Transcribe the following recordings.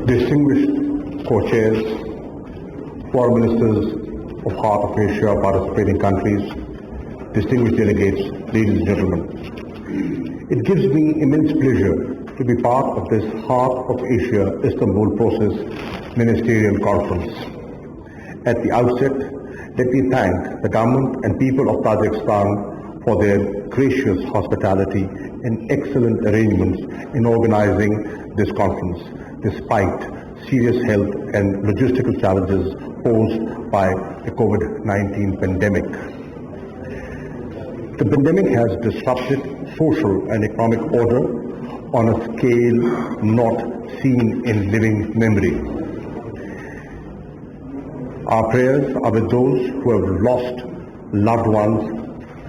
distinguished co-chairs, foreign ministers of Heart of Asia participating countries, distinguished delegates, ladies and gentlemen. It gives me immense pleasure to be part of this Heart of Asia Istanbul Process Ministerial Conference. At the outset, let me thank the government and people of Tajikistan for their gracious hospitality and excellent arrangements in organizing this conference, despite serious health and logistical challenges posed by the COVID-19 pandemic. The pandemic has disrupted social and economic order on a scale not seen in living memory. Our prayers are with those who have lost loved ones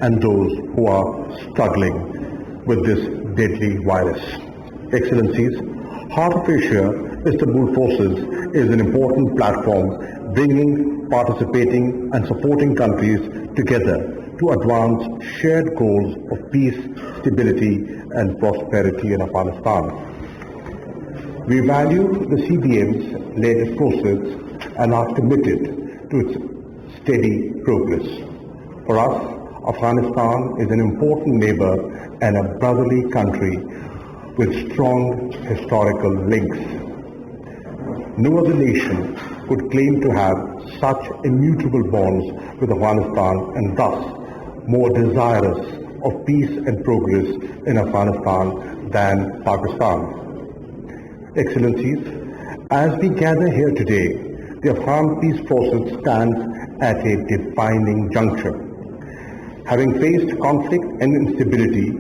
and those who are struggling with this deadly virus. Excellencies, Heart of Asia Istanbul Process is an important platform bringing, participating and supporting countries together to advance shared goals of peace, stability and prosperity in Afghanistan. We value the CBM's latest process and are committed to its steady progress. For us, Afghanistan is an important neighbor and a brotherly country with strong historical links. No other nation could claim to have such immutable bonds with Afghanistan and thus more desirous of peace and progress in Afghanistan than Pakistan. Excellencies, as we gather here today, the Afghan peace process stands at a defining juncture. Having faced conflict and instability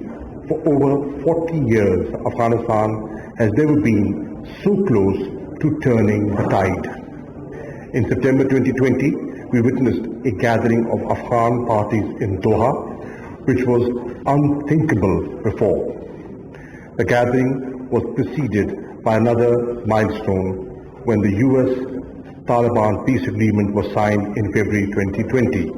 for over 40 years, Afghanistan has never been so close to turning the tide. In September 2020, we witnessed a gathering of Afghan parties in Doha, which was unthinkable before. The gathering was preceded by another milestone when the US-Taliban peace agreement was signed in February 2020.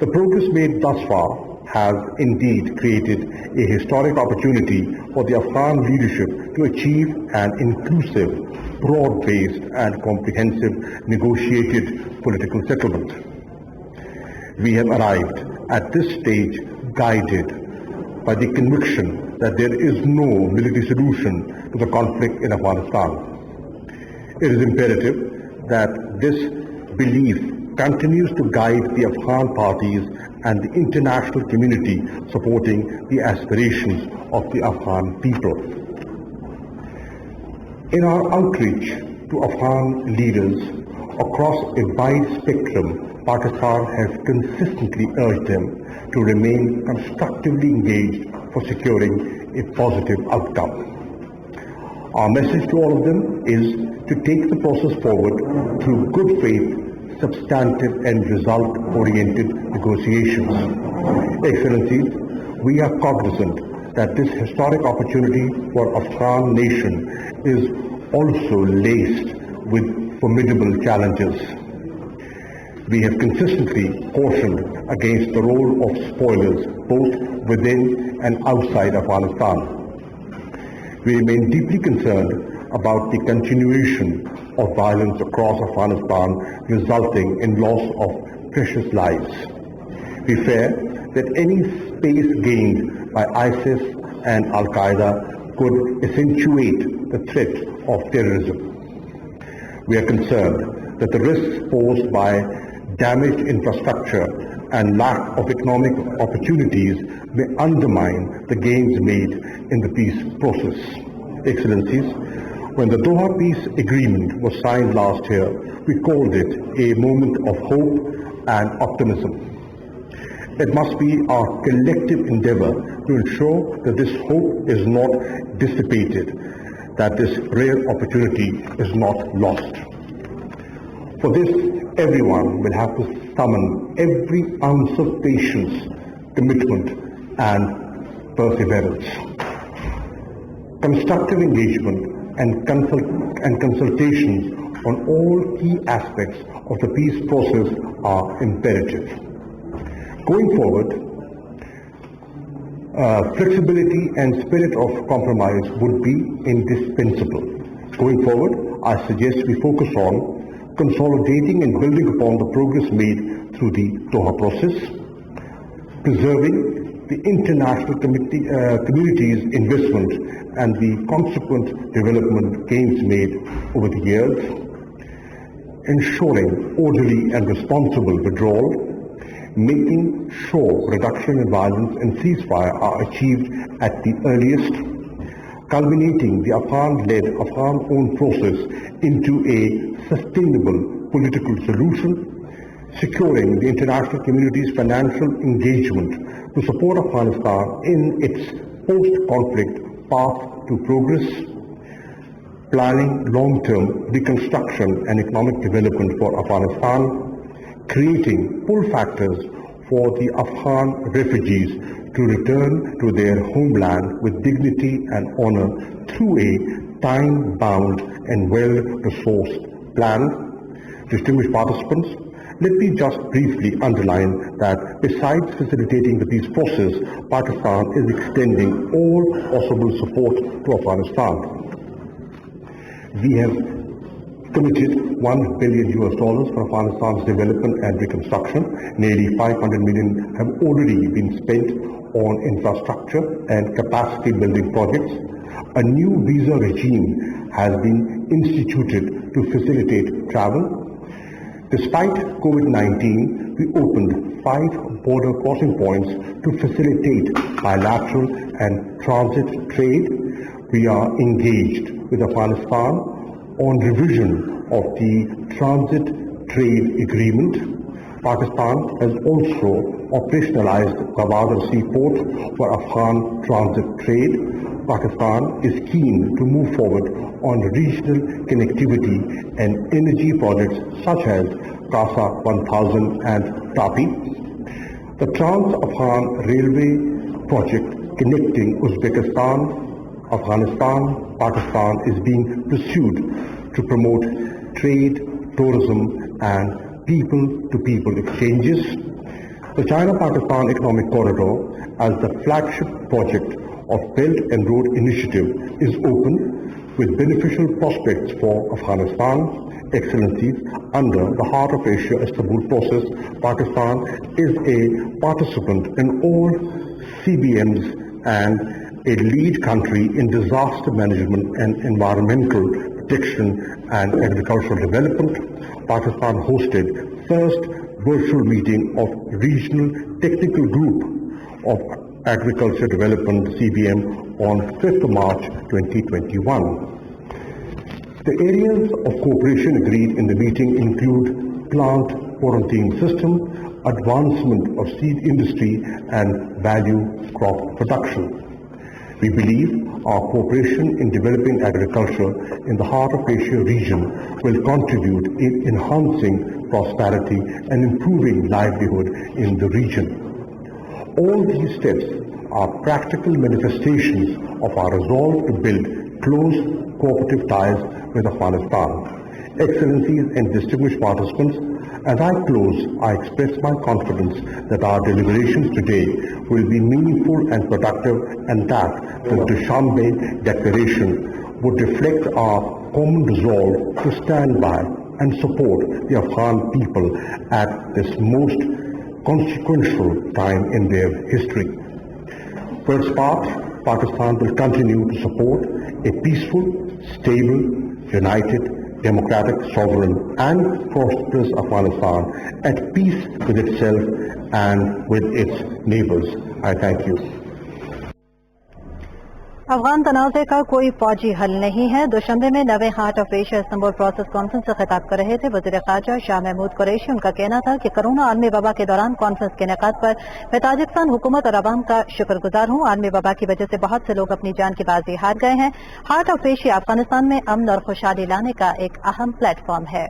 The progress made thus far has indeed created a historic opportunity for the Afghan leadership to achieve an inclusive, broad-based and comprehensive negotiated political settlement. We have arrived at this stage guided by the conviction that there is no military solution to the conflict in Afghanistan. It is imperative that this belief continues to guide the Afghan parties and the international community supporting the aspirations of the Afghan people. In our outreach to Afghan leaders across a wide spectrum, Pakistan has consistently urged them to remain constructively engaged for securing a positive outcome. Our message to all of them is to take the process forward through good faith, substantive and result-oriented negotiations. Excellencies, we are cognizant that this historic opportunity for Afghan nation is also laced with formidable challenges. We have consistently cautioned against the role of spoilers both within and outside Afghanistan. We remain deeply concerned about the continuation of violence across Afghanistan resulting in loss of precious lives. We fear that any space gained by ISIS and Al-Qaeda could accentuate the threat of terrorism. We are concerned that the risks posed by damaged infrastructure and lack of economic opportunities may undermine the gains made in the peace process. Excellencies, when the Doha Peace Agreement was signed last year, we called it a moment of hope and optimism. It must be our collective endeavor to ensure that this hope is not dissipated, that this rare opportunity is not lost. For this, everyone will have to summon every ounce of patience, commitment and perseverance. Constructive engagement and consultations on all key aspects of the peace process are imperative. Going forward, flexibility and spirit of compromise would be indispensable. Going forward, I suggest we focus on consolidating and building upon the progress made through the Doha process, preserving the international community's investment and the consequent development gains made over the years, ensuring orderly and responsible withdrawal, making sure reduction in violence and ceasefire are achieved at the earliest, culminating the Afghan-led, Afghan-owned process into a sustainable political solution, securing the international community's financial engagement to support Afghanistan in its post-conflict path to progress, planning long-term reconstruction and economic development for Afghanistan, creating pull factors for the Afghan refugees to return to their homeland with dignity and honor through a time-bound and well-resourced plan. Distinguished participants, let me just briefly underline that besides facilitating the peace process, Pakistan is extending all possible support to Afghanistan. We have committed $1 billion for Afghanistan's development and reconstruction. Nearly $500 million have already been spent on infrastructure and capacity building projects. A new visa regime has been instituted to facilitate travel. Despite COVID-19, we opened 5 border crossing points to facilitate bilateral and transit trade. We are engaged with Afghanistan on revision of the transit trade agreement. Pakistan has also operationalized Gwadar Seaport for Afghan transit trade. Pakistan is keen to move forward on regional connectivity and energy projects such as Kasa 1000 and TAPI. The Trans-Afghan Railway project connecting Uzbekistan, Afghanistan, Pakistan is being pursued to promote trade, tourism and people-to-people exchanges. The China-Pakistan Economic Corridor, as the flagship project of Belt and Road Initiative, is open with beneficial prospects for Afghanistan. Excellencies, under the Heart of Asia Istanbul process, Pakistan is a participant in all CBMs and a lead country in disaster management and environmental protection and agricultural development. Pakistan hosted first virtual meeting of Regional Technical Group of Agriculture Development CBM on 5th March 2021. The areas of cooperation agreed in the meeting include plant quarantine system, advancement of seed industry and value crop production. We believe our cooperation in developing agriculture in the Heart of Asia region will contribute in enhancing prosperity and improving livelihood in the region. All these steps are practical manifestations of our resolve to build close cooperative ties with Afghanistan. Excellencies and distinguished participants, as I close, I express my confidence that our deliberations today will be meaningful and productive, and that the Dushanbe Declaration would reflect our common resolve to stand by and support the Afghan people at this most consequential time in their history. For its part, Pakistan will continue to support a peaceful, stable, united, democratic, sovereign and prosperous Afghanistan at peace with itself and with its neighbors. I thank you. Afghan तनाज़े का कोई फौजी हल नहीं है। Dushanbe में 9वें heart of Asia Istanbul process conference से खिताब कर रहे थे वज़ीर ख़ारजा शाह महमूद कुरैशी। उनका कहना था कि कोरोना आलमी वबा के दौरान कॉन्फ्रेंस के इनेकाद पर मैं ताजिकिस्तान हुकूमत और अवाम का शुक्रगुजार हूँ। आलमी वबा की वजह से बहुत से लोग अपनी जान की बाजी हार गए हैं। हार्ट ऑफ एशिया अफगानिस्तान में अमन और खुशहाली लाने का एक अहम प्लेटफॉर्म है।